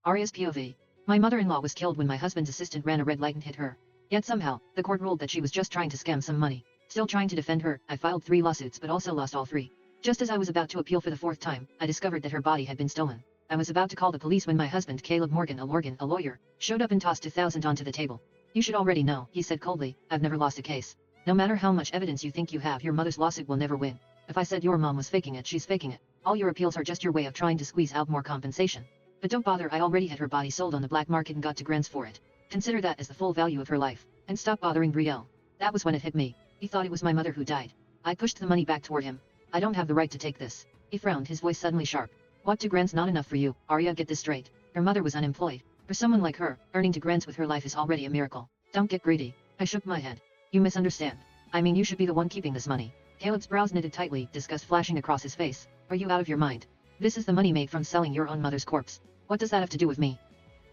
Arya's POV. My mother-in-law was killed when my husband's assistant ran a red light and hit her. Yet somehow, the court ruled that she was just trying to scam some money. Still trying to defend her, I filed 3 lawsuits but also lost all 3. Just as I was about to appeal for the 4th time, I discovered that her body had been stolen. I was about to call the police when my husband Caleb Morgan, a lawyer, showed up and tossed $2,000 onto the table. You should already know, he said coldly, I've never lost a case. No matter how much evidence you think you have, your mother's lawsuit will never win. If I said your mom was faking it, she's faking it. All your appeals are just your way of trying to squeeze out more compensation. But don't bother, I already had her body sold on the black market and got 2 grand for it. Consider that as the full value of her life. And stop bothering Brielle. That was when it hit me. He thought it was my mother who died. I pushed the money back toward him. I don't have the right to take this. He frowned, his voice suddenly sharp. What, 2 grand's not enough for you, Arya? Get this straight. Her mother was unemployed. For someone like her, earning 2 grands with her life is already a miracle. Don't get greedy. I shook my head. You misunderstand. I mean, you should be the one keeping this money. Caleb's brows knitted tightly, disgust flashing across his face. Are you out of your mind? This is the money made from selling your own mother's corpse. What does that have to do with me?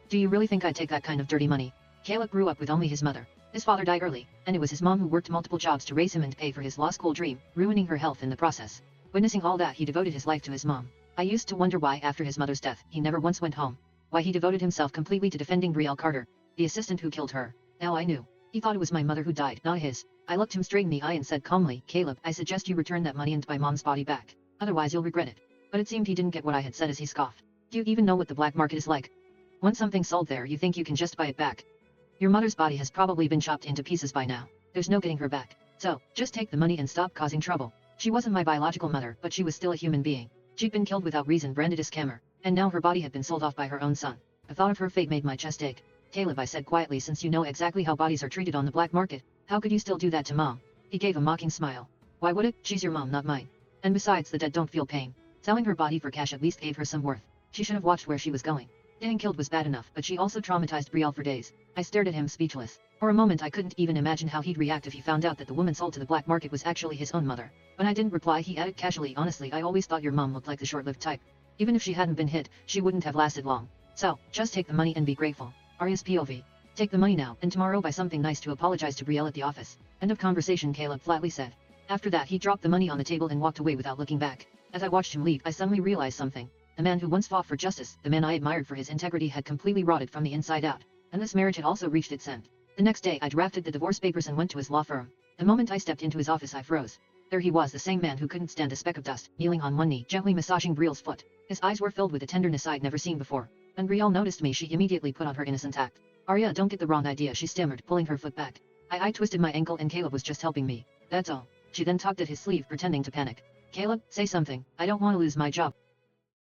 Do you really think I'd take that kind of dirty money? Caleb grew up with only his mother. His father died early, and it was his mom who worked multiple jobs to raise him and pay for his law school dream, ruining her health in the process. Witnessing all that, he devoted his life to his mom. I used to wonder why, after his mother's death, he never once went home. Why he devoted himself completely to defending Brielle Carter, the assistant who killed her. Now I knew. He thought it was my mother who died, not his. I looked him straight in the eye and said calmly, Caleb, I suggest you return that money and buy mom's body back. Otherwise you'll regret it. But it seemed he didn't get what I had said as he scoffed. Do you even know what the black market is like? Once something's sold there, you think you can just buy it back. Your mother's body has probably been chopped into pieces by now. There's no getting her back. So, just take the money and stop causing trouble. She wasn't my biological mother, but she was still a human being. She'd been killed without reason, branded as scammer, and now her body had been sold off by her own son. The thought of her fate made my chest ache. Caleb, I said quietly, since you know exactly how bodies are treated on the black market, how could you still do that to mom? He gave a mocking smile. Why would it? She's your mom, not mine. And besides, the dead don't feel pain. Selling her body for cash at least gave her some worth. She should have watched where she was going. Getting killed was bad enough, but she also traumatized Brielle for days. I stared at him speechless. For a moment I couldn't even imagine how he'd react if he found out that the woman sold to the black market was actually his own mother. When I didn't reply, he added casually, honestly, I always thought your mom looked like the short-lived type. Even if she hadn't been hit, she wouldn't have lasted long. So, just take the money and be grateful. Arya's POV. Take the money now, and tomorrow buy something nice to apologize to Brielle at the office. End of conversation, Caleb flatly said. After that he dropped the money on the table and walked away without looking back. As I watched him leave, I suddenly realized something. The man who once fought for justice, the man I admired for his integrity, had completely rotted from the inside out. And this marriage had also reached its end. The next day I drafted the divorce papers and went to his law firm. The moment I stepped into his office I froze. There he was, the same man who couldn't stand a speck of dust, kneeling on one knee, gently massaging Brielle's foot. His eyes were filled with a tenderness I'd never seen before. When Brielle noticed me, she immediately put on her innocent act. Arya, don't get the wrong idea, she stammered, pulling her foot back. I twisted my ankle and Caleb was just helping me. That's all. She then tugged at his sleeve, pretending to panic. Caleb, say something. I don't want to lose my job.